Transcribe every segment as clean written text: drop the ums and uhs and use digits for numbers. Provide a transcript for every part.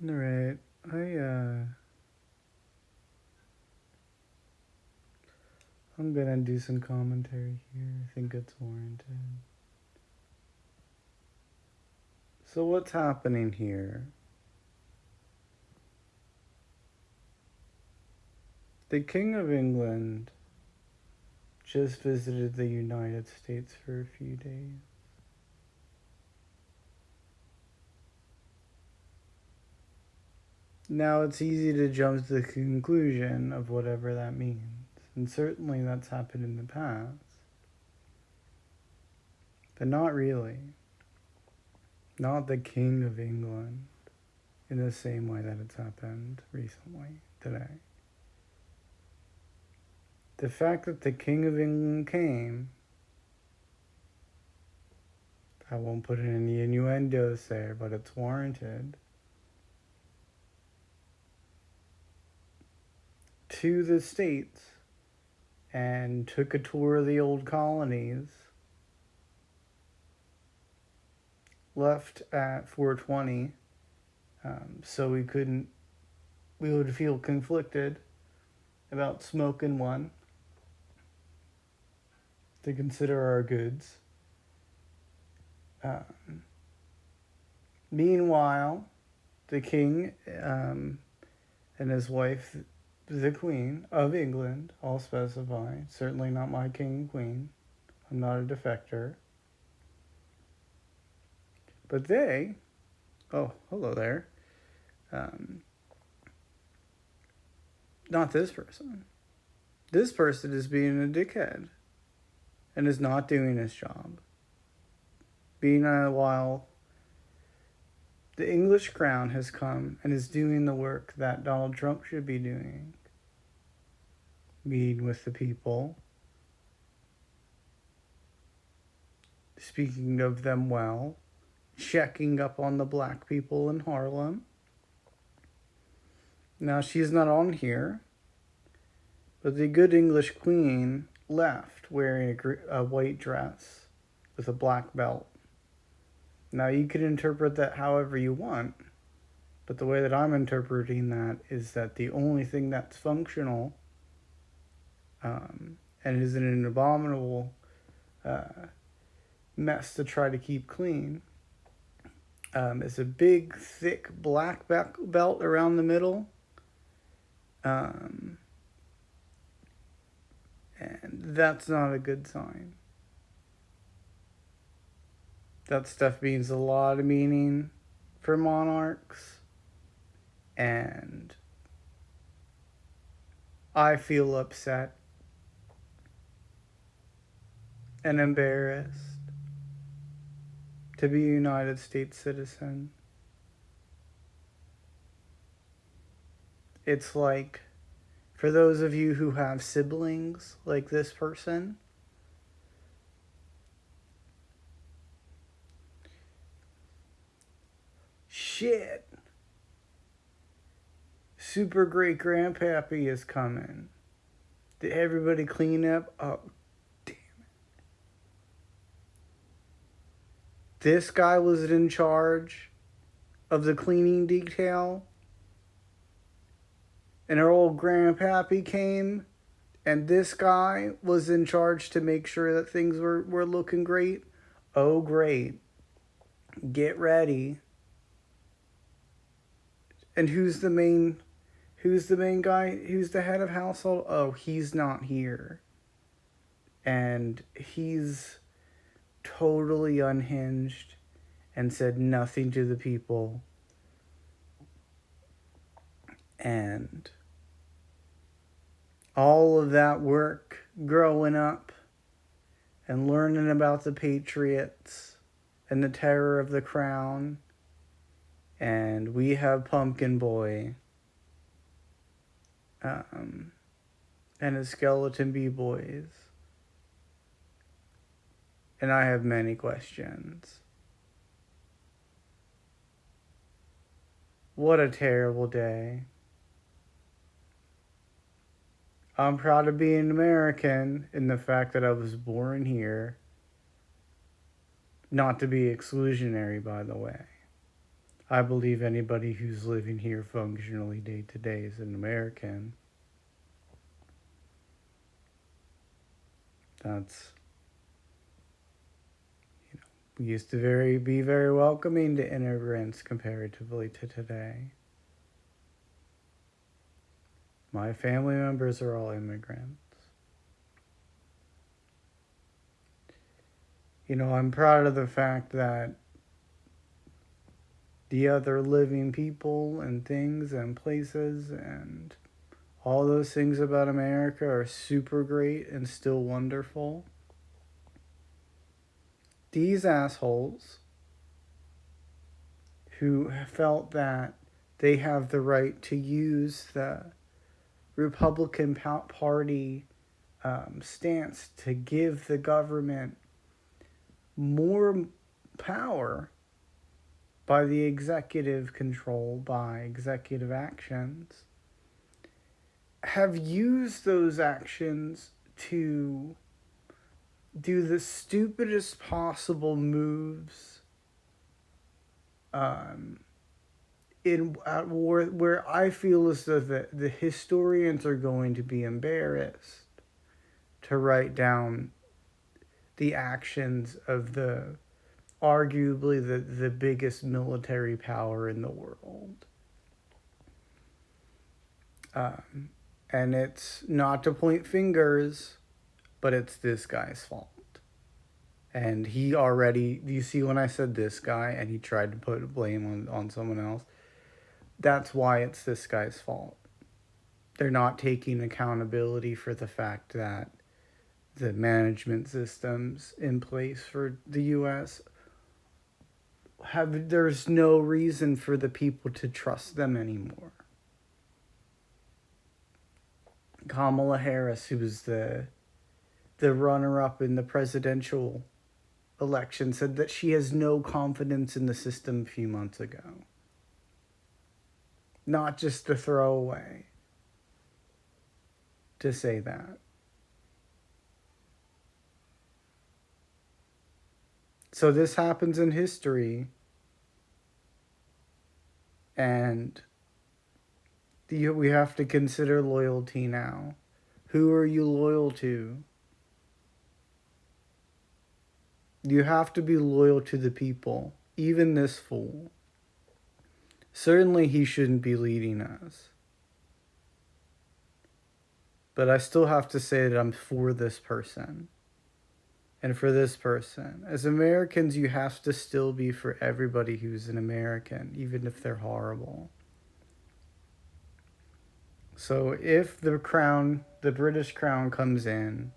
Alright, I'm gonna do some commentary here. I think it's warranted. So what's happening here? The King of England just visited the United States for a few days. Now it's easy to jump to the conclusion of whatever that means, and certainly that's happened in the past, but not really. Not the King of England in the same way that it's happened recently, today. The fact that the King of England came, I won't put in any innuendos there, but it's warranted, to the States and took a tour of the old colonies, left at 4:20, so we would feel conflicted about smoking one to consider our goods. Meanwhile, the king and his wife, the Queen of England, I'll specify, certainly not my king and queen, I'm not a defector, but they, oh, hello there, not this person. This person is being a dickhead and is not doing his job. While the English crown has come and is doing the work that Donald Trump should be doing. Meeting with the people, speaking of them well, checking up on the black people in Harlem. Now, she's not on here, but the good English queen left wearing a white dress with a black belt. Now, you can interpret that however you want, but the way that I'm interpreting that is that the only thing that's functional and is an abominable mess to try to keep clean is a big, thick black belt around the middle. And that's not a good sign. That stuff means a lot of meaning for monarchs, and I feel upset and embarrassed to be a United States citizen. It's like, for those of you who have siblings like this person, shit, super great grandpappy is coming. Did everybody clean up? Oh, damn it. This guy was in charge of the cleaning detail, and our old grandpappy came, and this guy was in charge to make sure that things were looking great. Oh, great. Get ready. And who's the main guy? Who's the head of household? Oh, he's not here. And he's totally unhinged and said nothing to the people. And all of that work growing up and learning about the Patriots and the terror of the crown. And we have Pumpkin Boy and his Skeleton B-Boys. And I have many questions. What a terrible day. I'm proud of being American in the fact that I was born here. Not to be exclusionary, by the way. I believe anybody who's living here functionally day to day is an American. That's, we used to be very welcoming to immigrants comparatively to today. My family members are all immigrants. I'm proud of the fact that the other living people and things and places and all those things about America are super great and still wonderful. These assholes who felt that they have the right to use the Republican Party stance to give the government more power by the executive control, by executive actions, have used those actions to do the stupidest possible moves in at war, where I feel as though the historians are going to be embarrassed to write down the actions of the arguably the biggest military power in the world. And it's not to point fingers, but it's this guy's fault. And he already, you see when I said this guy and he tried to put blame on someone else, that's why it's this guy's fault. They're not taking accountability for the fact that the management systems in place for the US there's no reason for the people to trust them anymore. Kamala Harris, who was the runner-up in the presidential election, said that she has no confidence in the system a few months ago. Not just a throwaway to say that. So this happens in history, and we have to consider loyalty now. Who are you loyal to? You have to be loyal to the people, even this fool. Certainly he shouldn't be leading us. But I still have to say that I'm for this person. And for this person. As Americans, you have to still be for everybody who's an American, even if they're horrible. So if the British crown comes in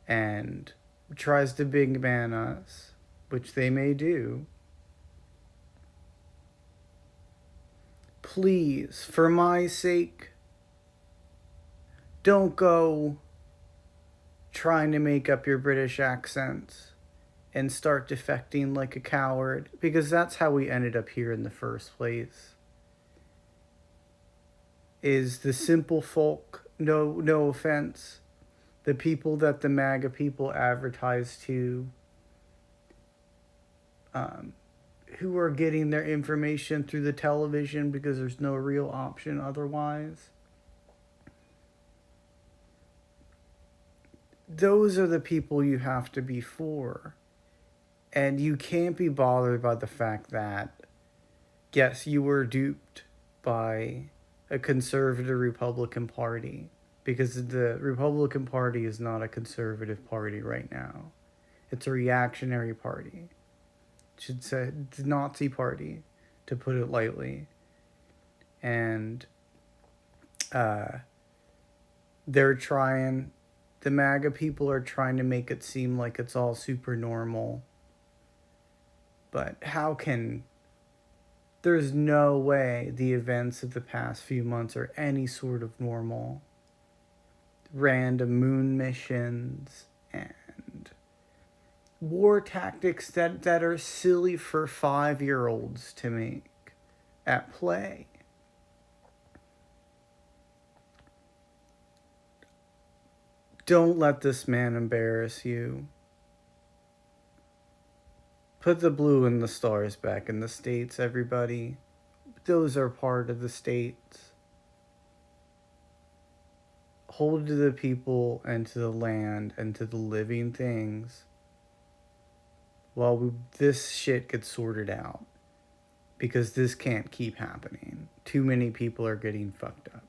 and tries to big man us, which they may do, please, for my sake, don't go trying to make up your British accents and start defecting like a coward, because that's how we ended up here in the first place. Is the simple folk, no offense, the people that the MAGA people advertise to, who are getting their information through the television because there's no real option otherwise. Those are the people you have to be for. And you can't be bothered by the fact that, yes, you were duped by a conservative Republican Party, because the Republican Party is not a conservative party right now. It's a reactionary party. Should say the Nazi party, to put it lightly. And they're trying, the MAGA people are trying to make it seem like it's all super normal. But there's no way the events of the past few months are any sort of normal. Random moon missions and war tactics that are silly for 5-year-olds to make at play. Don't let this man embarrass you. Put the blue and the stars back in the states, everybody. Those are part of the states. Hold to the people and to the land and to the living things while this shit gets sorted out. Because this can't keep happening. Too many people are getting fucked up.